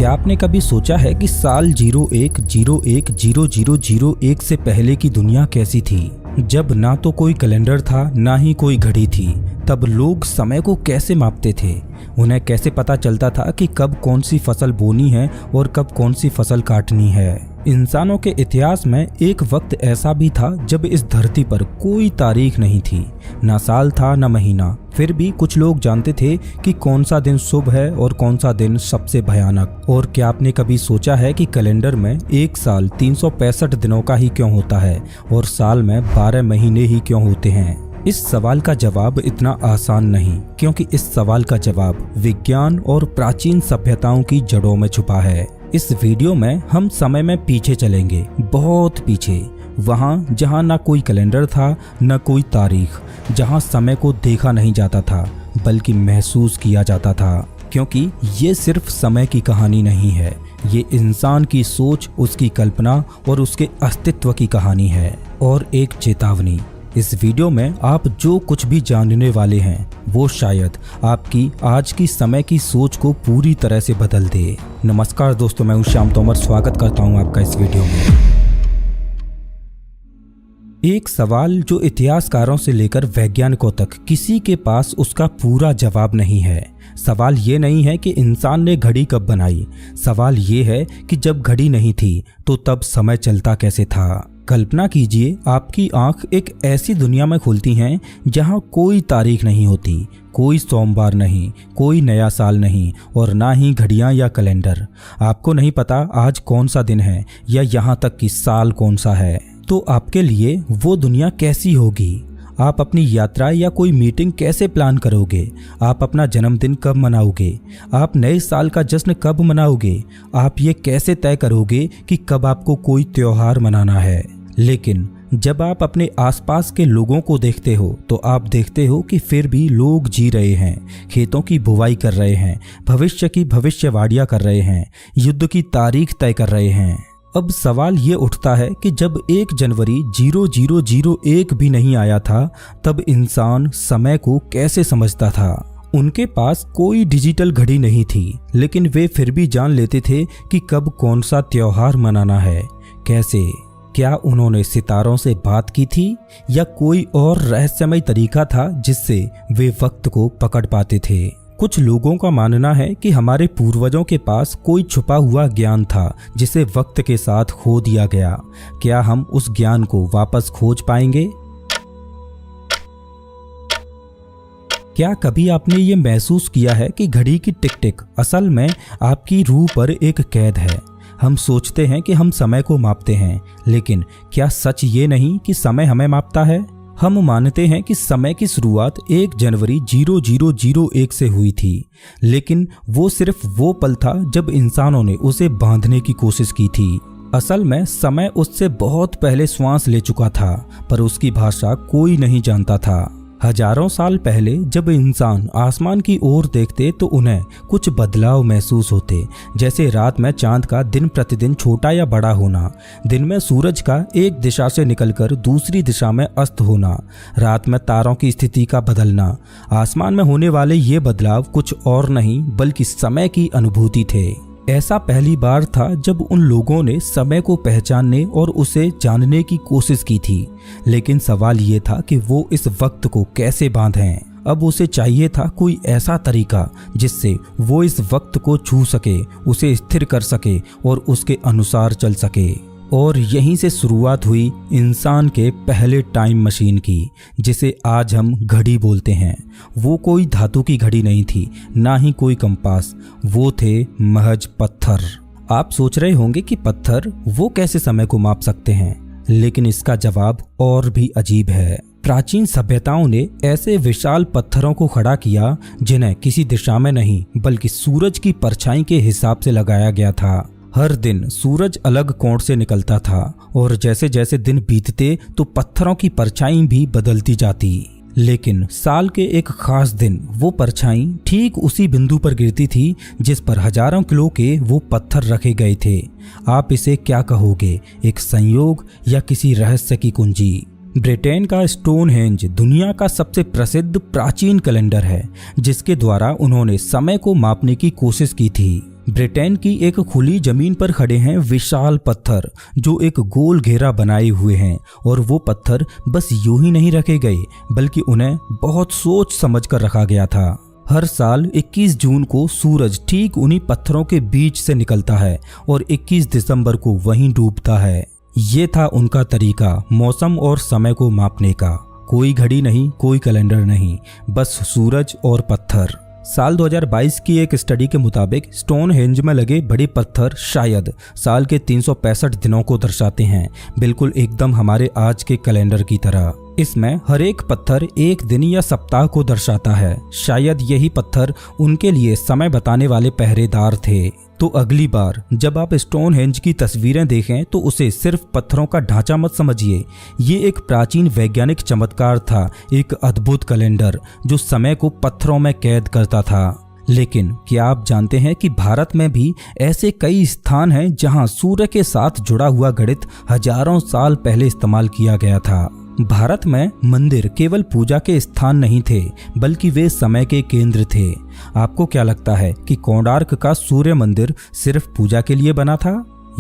क्या आपने कभी सोचा है कि साल 01010001 से पहले की दुनिया कैसी थी, जब ना तो कोई कैलेंडर था ना ही कोई घड़ी थी। तब लोग समय को कैसे मापते थे, उन्हें कैसे पता चलता था कि कब कौन सी फसल बोनी है और कब कौन सी फसल काटनी है। इंसानों के इतिहास में एक वक्त ऐसा भी था जब इस धरती पर कोई तारीख नहीं थी, ना साल था ना महीना। फिर भी कुछ लोग जानते थे कि कौन सा दिन शुभ है और कौन सा दिन सबसे भयानक। और क्या आपने कभी सोचा है कि कैलेंडर में एक साल 365 दिनों का ही क्यों होता है और साल में 12 महीने ही क्यों होते हैं? इस सवाल का जवाब इतना आसान नहीं, क्योंकि इस सवाल का जवाब विज्ञान और प्राचीन सभ्यताओं की जड़ों में छुपा है। इस वीडियो में हम समय में पीछे चलेंगे, बहुत पीछे, वहाँ जहाँ ना कोई कैलेंडर था न कोई तारीख, जहाँ समय को देखा नहीं जाता था बल्कि महसूस किया जाता था। क्योंकि ये सिर्फ समय की कहानी नहीं है, ये इंसान की सोच, उसकी कल्पना और उसके अस्तित्व की कहानी है। और एक चेतावनी, इस वीडियो में आप जो कुछ भी जानने वाले हैं वो शायद आपकी आज की समय की सोच को पूरी तरह से बदल दे। नमस्कार दोस्तों, मैं हूं श्याम तोमर, स्वागत करता हूं आपका इस वीडियो में। एक सवाल जो इतिहासकारों से लेकर वैज्ञानिकों तक किसी के पास उसका पूरा जवाब नहीं है। सवाल ये नहीं है कि इंसान ने घड़ी कब बनाई, सवाल ये है कि जब घड़ी नहीं थी तो तब समय चलता कैसे था। कल्पना कीजिए, आपकी आंख एक ऐसी दुनिया में खुलती हैं जहां कोई तारीख नहीं होती, कोई सोमवार नहीं, कोई नया साल नहीं और ना ही घड़ियां या कैलेंडर। आपको नहीं पता आज कौन सा दिन है या यहाँ तक कि साल कौन सा है। तो आपके लिए वो दुनिया कैसी होगी? आप अपनी यात्रा या कोई मीटिंग कैसे प्लान करोगे? आप अपना जन्मदिन कब मनाओगे? आप नए साल का जश्न कब मनाओगे? आप ये कैसे तय करोगे कि कब आपको कोई त्योहार मनाना है? लेकिन जब आप अपने आसपास के लोगों को देखते हो तो आप देखते हो कि फिर भी लोग जी रहे हैं, खेतों की बुवाई कर रहे हैं, भविष्य की भविष्यवाणियां कर रहे हैं, युद्ध की तारीख तय कर रहे हैं। अब सवाल ये उठता है कि जब 1 जनवरी 0001 भी नहीं आया था तब इंसान समय को कैसे समझता था? उनके पास कोई डिजिटल घड़ी नहीं थी, लेकिन वे फिर भी जान लेते थे कि कब कौन सा त्योहार मनाना है। कैसे? क्या उन्होंने सितारों से बात की थी या कोई और रहस्यमय तरीका था जिससे वे वक्त को पकड़ पाते थे? कुछ लोगों का मानना है कि हमारे पूर्वजों के पास कोई छुपा हुआ ज्ञान था जिसे वक्त के साथ खो दिया गया। क्या हम उस ज्ञान को वापस खोज पाएंगे? क्या कभी आपने ये महसूस किया है कि घड़ी की टिक टिक असल में आपकी रूह पर एक कैद है? हम सोचते हैं कि हम समय को मापते हैं, लेकिन क्या सच ये नहीं कि समय हमें मापता है? हम मानते हैं कि समय की शुरुआत 1 जनवरी 0001 से हुई थी, लेकिन वो सिर्फ वो पल था जब इंसानों ने उसे बांधने की कोशिश की थी। असल में समय उससे बहुत पहले श्वास ले चुका था, पर उसकी भाषा कोई नहीं जानता था। हजारों साल पहले जब इंसान आसमान की ओर देखते तो उन्हें कुछ बदलाव महसूस होते, जैसे रात में चांद का दिन प्रतिदिन छोटा या बड़ा होना, दिन में सूरज का एक दिशा से निकलकर दूसरी दिशा में अस्त होना, रात में तारों की स्थिति का बदलना। आसमान में होने वाले ये बदलाव कुछ और नहीं बल्कि समय की अनुभूति थे। ऐसा पहली बार था जब उन लोगों ने समय को पहचानने और उसे जानने की कोशिश की थी, लेकिन सवाल ये था कि वो इस वक्त को कैसे बांधें। अब उसे चाहिए था कोई ऐसा तरीका जिससे वो इस वक्त को छू सके, उसे स्थिर कर सके और उसके अनुसार चल सके। और यहीं से शुरुआत हुई इंसान के पहले टाइम मशीन की, जिसे आज हम घड़ी बोलते हैं। वो कोई धातु की घड़ी नहीं थी, ना ही कोई कंपास, वो थे महज पत्थर। आप सोच रहे होंगे कि पत्थर वो कैसे समय को माप सकते हैं, लेकिन इसका जवाब और भी अजीब है। प्राचीन सभ्यताओं ने ऐसे विशाल पत्थरों को खड़ा किया जिन्हें किसी दिशा में नहीं बल्कि सूरज की परछाई के हिसाब से लगाया गया था। हर दिन सूरज अलग कोण से निकलता था और जैसे जैसे दिन बीतते तो पत्थरों की परछाई भी बदलती जाती। लेकिन साल के एक खास दिन वो परछाई ठीक उसी बिंदु पर गिरती थी जिस पर हजारों किलो के वो पत्थर रखे गए थे। आप इसे क्या कहोगे, एक संयोग या किसी रहस्य की कुंजी? ब्रिटेन का स्टोनहेंज दुनिया का सबसे प्रसिद्ध प्राचीन कैलेंडर है जिसके द्वारा उन्होंने समय को मापने की कोशिश की थी। ब्रिटेन की एक खुली जमीन पर खड़े हैं विशाल पत्थर जो एक गोल घेरा बनाए हुए हैं, और वो पत्थर बस यूं ही नहीं रखे गए बल्कि उन्हें बहुत सोच समझ कर रखा गया था। हर साल 21 जून को सूरज ठीक उन्हीं पत्थरों के बीच से निकलता है और 21 दिसंबर को वहीं डूबता है। ये था उनका तरीका मौसम और समय को मापने का। कोई घड़ी नहीं, कोई कैलेंडर नहीं, बस सूरज और पत्थर। साल 2022 की एक स्टडी के मुताबिक स्टोनहेंज में लगे बड़े पत्थर शायद साल के 365 दिनों को दर्शाते हैं, बिल्कुल एकदम हमारे आज के कैलेंडर की तरह। इसमें हर एक पत्थर एक दिन या सप्ताह को दर्शाता है। शायद यही पत्थर उनके लिए समय बताने वाले पहरेदार थे। तो अगली बार जब आप स्टोनहेंज की तस्वीरें देखें तो उसे सिर्फ पत्थरों का ढांचा मत समझिए। ये एक प्राचीन वैज्ञानिक चमत्कार था, एक अद्भुत कैलेंडर जो समय को पत्थरों में कैद करता था। लेकिन क्या आप जानते हैं कि भारत में भी ऐसे कई स्थान हैं जहां सूर्य के साथ जुड़ा हुआ गणित हजारों साल पहले इस्तेमाल किया गया था। भारत में मंदिर केवल पूजा के स्थान नहीं थे बल्कि वे समय के केंद्र थे। आपको क्या लगता है कि कोणार्क का सूर्य मंदिर सिर्फ पूजा के लिए बना था,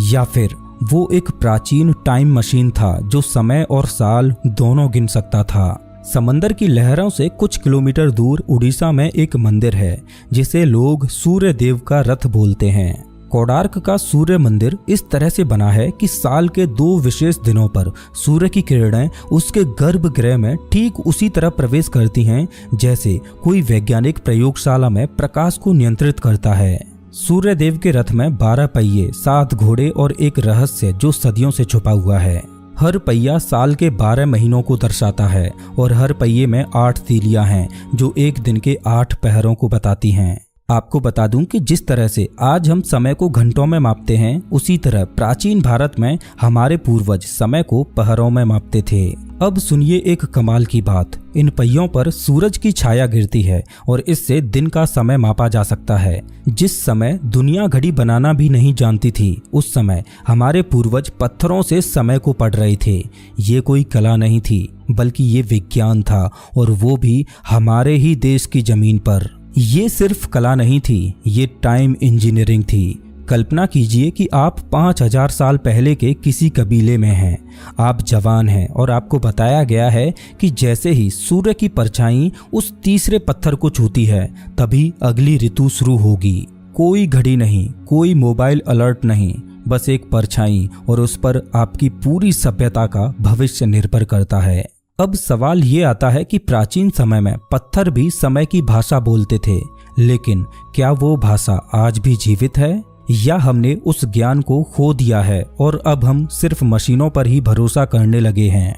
या फिर वो एक प्राचीन टाइम मशीन था जो समय और साल दोनों गिन सकता था? समंदर की लहरों से कुछ किलोमीटर दूर उड़ीसा में एक मंदिर है जिसे लोग सूर्य देव का रथ बोलते हैं। कोणार्क का सूर्य मंदिर इस तरह से बना है कि साल के 2 विशेष दिनों पर सूर्य की किरणें उसके गर्भगृह में ठीक उसी तरह प्रवेश करती हैं जैसे कोई वैज्ञानिक प्रयोगशाला में प्रकाश को नियंत्रित करता है। सूर्य देव के रथ में 12 पहिए, 7 घोड़े और एक रहस्य जो सदियों से छुपा हुआ है। हर पहिया साल के 12 महीनों को दर्शाता है और हर पहिए में 8 तीलियां हैं जो एक दिन के 8 पहरों को बताती हैं। आपको बता दूं कि जिस तरह से आज हम समय को घंटों में मापते हैं, उसी तरह प्राचीन भारत में हमारे पूर्वज समय को पहरों में मापते थे। अब सुनिए एक कमाल की बात। इन पहियों पर सूरज की छाया गिरती है और इससे दिन का समय मापा जा सकता है। जिस समय दुनिया घड़ी बनाना भी नहीं जानती थी, उस समय हमारे पूर्वज पत्थरों से समय को पढ़ रहे थे। ये कोई कला नहीं थी बल्कि ये विज्ञान था, और वो भी हमारे ही देश की जमीन पर। ये सिर्फ कला नहीं थी, ये टाइम इंजीनियरिंग थी। कल्पना कीजिए कि आप 5000 साल पहले के किसी कबीले में हैं। आप जवान हैं और आपको बताया गया है कि जैसे ही सूर्य की परछाई उस तीसरे पत्थर को छूती है तभी अगली ऋतु शुरू होगी। कोई घड़ी नहीं, कोई मोबाइल अलर्ट नहीं, बस एक परछाई, और उस पर आपकी पूरी सभ्यता का भविष्य निर्भर करता है। अब सवाल ये आता है कि प्राचीन समय में पत्थर भी समय की भाषा बोलते थे, लेकिन क्या वो भाषा आज भी जीवित है, या हमने उस ज्ञान को खो दिया है और अब हम सिर्फ मशीनों पर ही भरोसा करने लगे हैं?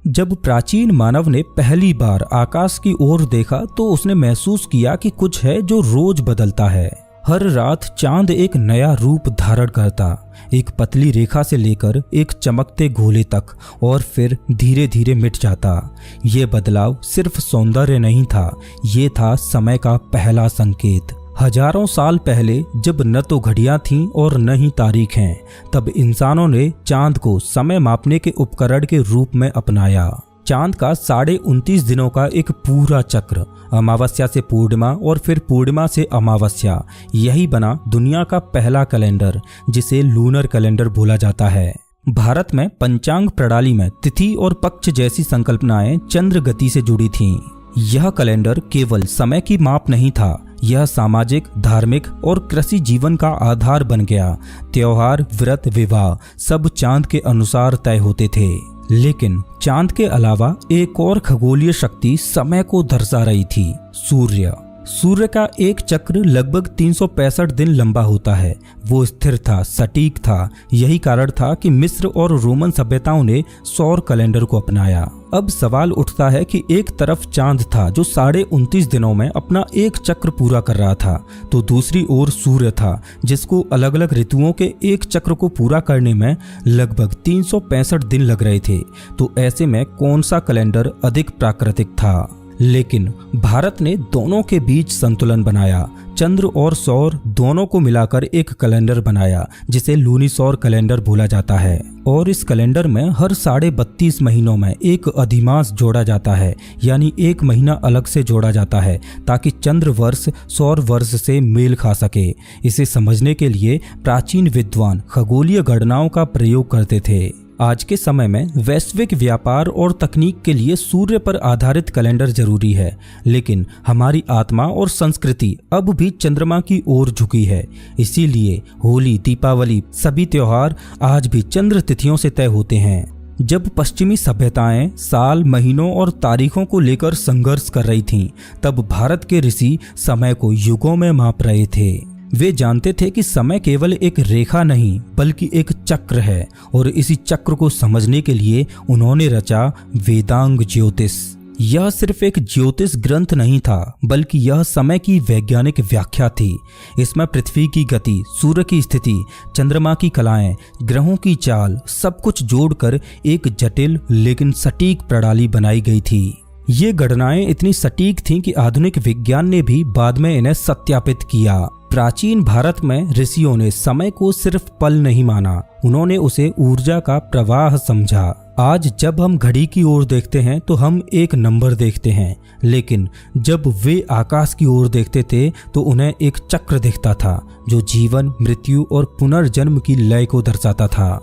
जब प्राचीन मानव ने पहली बार आकाश की ओर देखा तो उसने महसूस किया कि कुछ है जो रोज बदलता है। हर रात चांद एक नया रूप धारण करता, एक पतली रेखा से लेकर एक चमकते गोले तक, और फिर धीरे धीरे मिट जाता। ये बदलाव सिर्फ सौंदर्य नहीं था, ये था समय का पहला संकेत। हजारों साल पहले जब न तो घड़ियां थीं और न ही तारीख हैं, तब इंसानों ने चांद को समय मापने के उपकरण के रूप में अपनाया। चांद का 29.5 दिनों का एक पूरा चक्र, अमावस्या से पूर्णिमा और फिर पूर्णिमा से अमावस्या, यही बना दुनिया का पहला कैलेंडर जिसे लूनर कैलेंडर बोला जाता है। भारत में पंचांग प्रणाली में तिथि और पक्ष जैसी संकल्पनाएं चंद्र गति से जुड़ी थीं। यह कैलेंडर केवल समय की माप नहीं था, यह सामाजिक, धार्मिक और कृषि जीवन का आधार बन गया। त्योहार, व्रत, विवाह सब चांद के अनुसार तय होते थे। लेकिन चांद के अलावा एक और खगोलीय शक्ति समय को दर्शा रही थी, सूर्य। सूर्य का एक चक्र लगभग 365 दिन लंबा होता है। वो स्थिर था, सटीक था। यही कारण था कि मिस्र और रोमन सभ्यताओं ने सौर कैलेंडर को अपनाया। अब सवाल उठता है कि एक तरफ चांद था जो 29.5 दिनों में अपना एक चक्र पूरा कर रहा था, तो दूसरी ओर सूर्य था जिसको अलग अलग ऋतुओं के एक चक्र को पूरा करने में लगभग 365 दिन लग रहे थे। तो ऐसे में कौन सा कैलेंडर अधिक प्राकृतिक था? लेकिन भारत ने दोनों के बीच संतुलन बनाया। चंद्र और सौर दोनों को मिलाकर एक कैलेंडर बनाया जिसे लूनीसौर कैलेंडर बोला जाता है। और इस कैलेंडर में हर 32.5 महीनों में एक अधिमास जोड़ा जाता है, यानी एक महीना अलग से जोड़ा जाता है ताकि चंद्र वर्ष सौर वर्ष से मेल खा सके। इसे समझने के लिए प्राचीन विद्वान खगोलीय गणनाओं का प्रयोग करते थे। आज के समय में वैश्विक व्यापार और तकनीक के लिए सूर्य पर आधारित कैलेंडर जरूरी है, लेकिन हमारी आत्मा और संस्कृति अब भी चंद्रमा की ओर झुकी है। इसीलिए होली, दीपावली, सभी त्योहार आज भी चंद्र तिथियों से तय होते हैं। जब पश्चिमी सभ्यताएं साल, महीनों और तारीखों को लेकर संघर्ष कर रही थीं, तब भारत के ऋषि समय को युगों में माप रहे थे। वे जानते थे कि समय केवल एक रेखा नहीं बल्कि एक चक्र है, और इसी चक्र को समझने के लिए उन्होंने रचा वेदांग ज्योतिष। यह सिर्फ एक ज्योतिष ग्रंथ नहीं था, बल्कि यह समय की वैज्ञानिक व्याख्या थी। इसमें पृथ्वी की गति, सूर्य की स्थिति, चंद्रमा की कलाएं, ग्रहों की चाल, सब कुछ जोड़कर एक जटिल लेकिन सटीक प्रणाली बनाई गई थी। ये गणनाएं इतनी सटीक थीं कि आधुनिक विज्ञान ने भी बाद में इन्हें सत्यापित किया। प्राचीन भारत में ऋषियों ने समय को सिर्फ पल नहीं माना, उन्होंने उसे ऊर्जा का प्रवाह समझा। आज जब हम घड़ी की ओर देखते हैं तो हम एक नंबर देखते हैं, लेकिन जब वे आकाश की ओर देखते थे तो उन्हें एक चक्र दिखता था जो जीवन, मृत्यु और पुनर्जन्म की लय को दर्शाता था।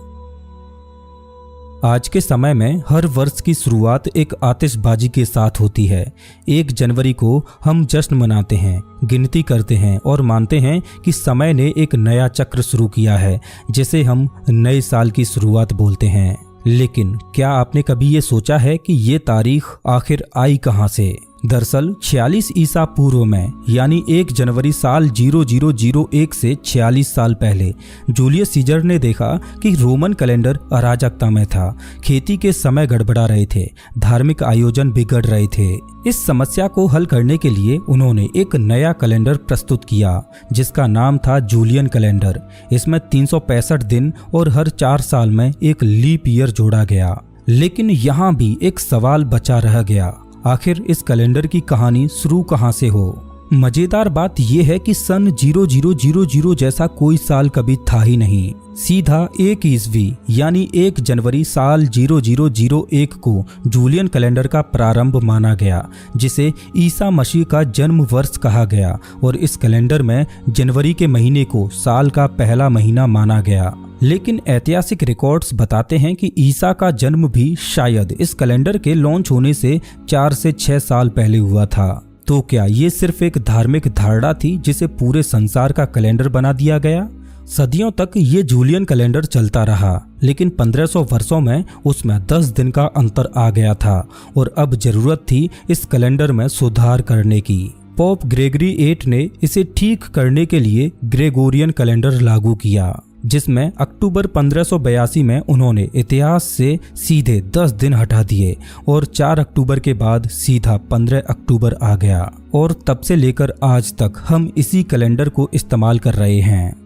आज के समय में हर वर्ष की शुरुआत एक आतिशबाजी के साथ होती है। 1 जनवरी को हम जश्न मनाते हैं, गिनती करते हैं और मानते हैं कि समय ने एक नया चक्र शुरू किया है, जिसे हम नए साल की शुरुआत बोलते हैं। लेकिन क्या आपने कभी ये सोचा है कि ये तारीख आखिर आई कहाँ से? दरअसल 46 ईसा पूर्व में, यानी 1 जनवरी साल 0001 से 46 साल पहले, जूलियस सीजर ने देखा कि रोमन कैलेंडर अराजकता में था। खेती के समय गड़बड़ा रहे थे, धार्मिक आयोजन बिगड़ रहे थे। इस समस्या को हल करने के लिए उन्होंने एक नया कैलेंडर प्रस्तुत किया जिसका नाम था जूलियन कैलेंडर। इसमें 365 दिन और हर 4 साल में एक लीप ईयर जोड़ा गया। लेकिन यहाँ भी एक सवाल बचा रह गया, आखिर इस कैलेंडर की कहानी शुरू कहाँ से हो? मजेदार बात यह है कि सन 0000 जैसा कोई साल कभी था ही नहीं। सीधा 1 ईस्वी यानी 1 जनवरी साल 0001 को जूलियन कैलेंडर का प्रारंभ माना गया, जिसे ईसा मसीह का जन्म वर्ष कहा गया। और इस कैलेंडर में जनवरी के महीने को साल का पहला महीना माना गया। लेकिन ऐतिहासिक रिकॉर्ड्स बताते हैं कि ईसा का जन्म भी शायद इस कैलेंडर के लॉन्च होने से 4 से 6 साल पहले हुआ था। तो क्या ये सिर्फ एक धार्मिक धारणा थी जिसे पूरे संसार का कैलेंडर बना दिया गया? सदियों तक ये जूलियन कैलेंडर चलता रहा, लेकिन 1500 वर्षों में उसमें 10 दिन का अंतर आ गया था और अब जरूरत थी इस कैलेंडर में सुधार करने की। पोप ग्रेगरी 8 ने इसे ठीक करने के लिए ग्रेगोरियन कैलेंडर लागू किया, जिसमें अक्टूबर 1582 में उन्होंने इतिहास से सीधे 10 दिन हटा दिए और 4 अक्टूबर के बाद सीधा 15 अक्टूबर आ गया। और तब से लेकर आज तक हम इसी कैलेंडर को इस्तेमाल कर रहे हैं।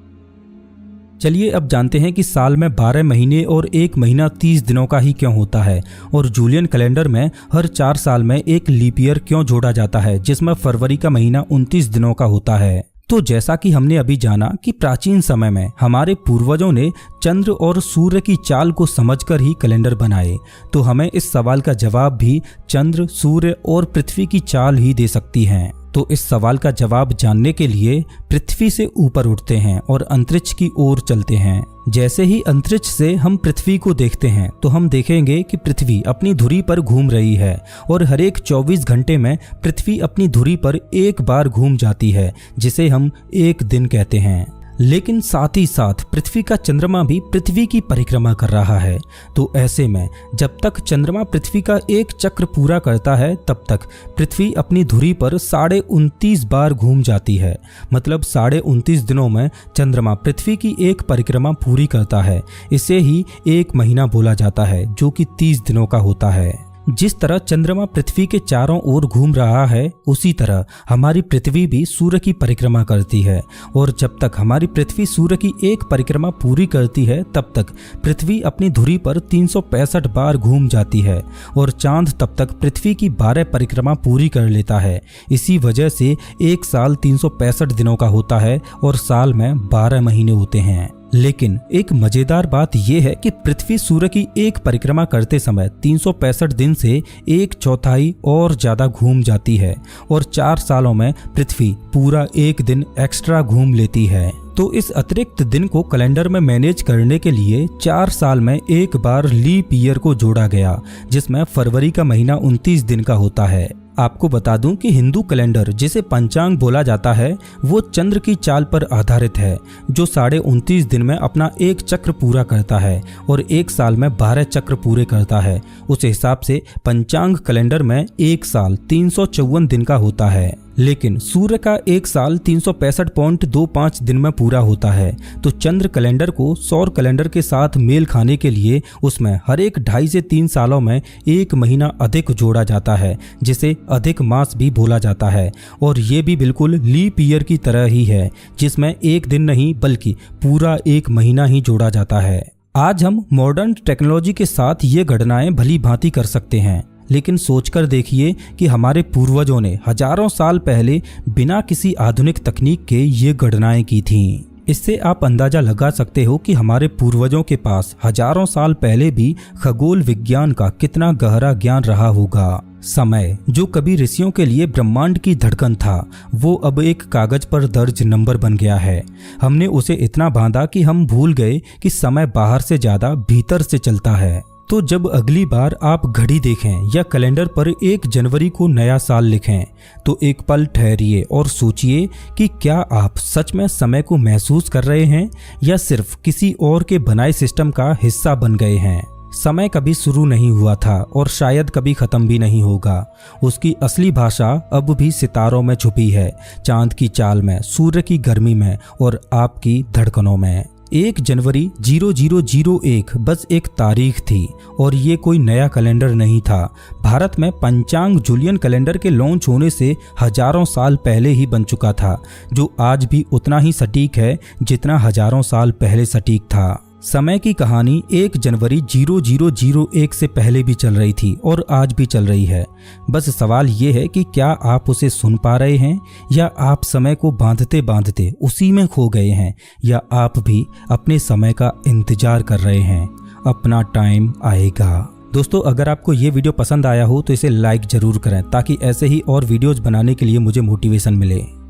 चलिए अब जानते हैं कि साल में 12 महीने और 1 महीना 30 दिनों का ही क्यों होता है, और जूलियन कैलेंडर में हर 4 साल में एक लीप ईयर क्यों जोड़ा जाता है, जिसमें फरवरी का महीना 29 दिनों का होता है। तो जैसा कि हमने अभी जाना कि प्राचीन समय में हमारे पूर्वजों ने चंद्र और सूर्य की चाल को समझकर ही कैलेंडर बनाए, तो हमें इस सवाल का जवाब भी चंद्र, सूर्य और पृथ्वी की चाल ही दे सकती हैं। तो इस सवाल का जवाब जानने के लिए पृथ्वी से ऊपर उठते हैं और अंतरिक्ष की ओर चलते हैं। जैसे ही अंतरिक्ष से हम पृथ्वी को देखते हैं तो हम देखेंगे कि पृथ्वी अपनी धुरी पर घूम रही है और हर एक 24 घंटे में पृथ्वी अपनी धुरी पर एक बार घूम जाती है, जिसे हम एक दिन कहते हैं। लेकिन साथ ही साथ पृथ्वी का चंद्रमा भी पृथ्वी की परिक्रमा कर रहा है। तो ऐसे में जब तक चंद्रमा पृथ्वी का एक चक्र पूरा करता है, तब तक पृथ्वी अपनी धुरी पर 29.5 बार घूम जाती है। मतलब 29.5 दिनों में चंद्रमा पृथ्वी की एक परिक्रमा पूरी करता है। इसे ही एक महीना बोला जाता है, जो कि 30 दिनों का होता है। जिस तरह चंद्रमा पृथ्वी के चारों ओर घूम रहा है, उसी तरह हमारी पृथ्वी भी सूर्य की परिक्रमा करती है। और जब तक हमारी पृथ्वी सूर्य की एक परिक्रमा पूरी करती है, तब तक पृथ्वी अपनी धुरी पर 365 बार घूम जाती है और चांद तब तक पृथ्वी की 12 परिक्रमा पूरी कर लेता है। इसी वजह से एक साल 365 दिनों का होता है और साल में 12 महीने होते हैं। लेकिन एक मजेदार बात यह है कि पृथ्वी सूर्य की एक परिक्रमा करते समय 365 दिन से एक चौथाई और ज्यादा घूम जाती है और 4 सालों में पृथ्वी पूरा एक दिन एक्स्ट्रा घूम लेती है। तो इस अतिरिक्त दिन को कैलेंडर में मैनेज करने के लिए 4 साल में एक बार लीप ईयर को जोड़ा गया, जिसमें फरवरी का महीना 29 दिन का होता है। आपको बता दूं कि हिंदू कैलेंडर, जिसे पंचांग बोला जाता है, वो चंद्र की चाल पर आधारित है, जो 29.5 दिन में अपना एक चक्र पूरा करता है और एक साल में 12 चक्र पूरे करता है। उस हिसाब से पंचांग कैलेंडर में एक साल 354 दिन का होता है। लेकिन सूर्य का एक साल 365.25 दिन में पूरा होता है, तो चंद्र कैलेंडर को सौर कैलेंडर के साथ मेल खाने के लिए उसमें हर एक 2.5 से 3 सालों में एक महीना अधिक जोड़ा जाता है, जिसे अधिक मास भी बोला जाता है। और ये भी बिल्कुल लीप ईयर की तरह ही है, जिसमें एक दिन नहीं बल्कि पूरा एक महीना ही जोड़ा जाता है। आज हम मॉडर्न टेक्नोलॉजी के साथ ये गणनाएं भली भांति कर सकते हैं, लेकिन सोचकर देखिए कि हमारे पूर्वजों ने हजारों साल पहले बिना किसी आधुनिक तकनीक के ये गणनाएं की थीं। इससे आप अंदाजा लगा सकते हो कि हमारे पूर्वजों के पास हजारों साल पहले भी खगोल विज्ञान का कितना गहरा ज्ञान रहा होगा। समय, जो कभी ऋषियों के लिए ब्रह्मांड की धड़कन था, वो अब एक कागज पर दर्ज नंबर बन गया है। हमने उसे इतना बांधा कि हम भूल गए कि समय बाहर से ज्यादा भीतर से चलता है। तो जब अगली बार आप घड़ी देखें या कैलेंडर पर 1 जनवरी को नया साल लिखें, तो एक पल ठहरिए और सोचिए कि क्या आप सच में समय को महसूस कर रहे हैं या सिर्फ किसी और के बनाए सिस्टम का हिस्सा बन गए हैं। समय कभी शुरू नहीं हुआ था और शायद कभी खत्म भी नहीं होगा। उसकी असली भाषा अब भी सितारों में छुपी है, चांद की चाल में, सूर्य की गर्मी में और आपकी धड़कनों में। 1 जनवरी 0001 बस एक तारीख थी और ये कोई नया कैलेंडर नहीं था। भारत में पंचांग जूलियन कैलेंडर के लॉन्च होने से हजारों साल पहले ही बन चुका था, जो आज भी उतना ही सटीक है जितना हजारों साल पहले सटीक था। समय की कहानी 1 जनवरी 0001 से पहले भी चल रही थी और आज भी चल रही है। बस सवाल ये है कि क्या आप उसे सुन पा रहे हैं या आप समय को बांधते बांधते उसी में खो गए हैं, या आप भी अपने समय का इंतजार कर रहे हैं। अपना टाइम आएगा। दोस्तों, अगर आपको ये वीडियो पसंद आया हो तो इसे लाइक जरूर करें, ताकि ऐसे ही और वीडियोज बनाने के लिए मुझे मोटिवेशन मिले।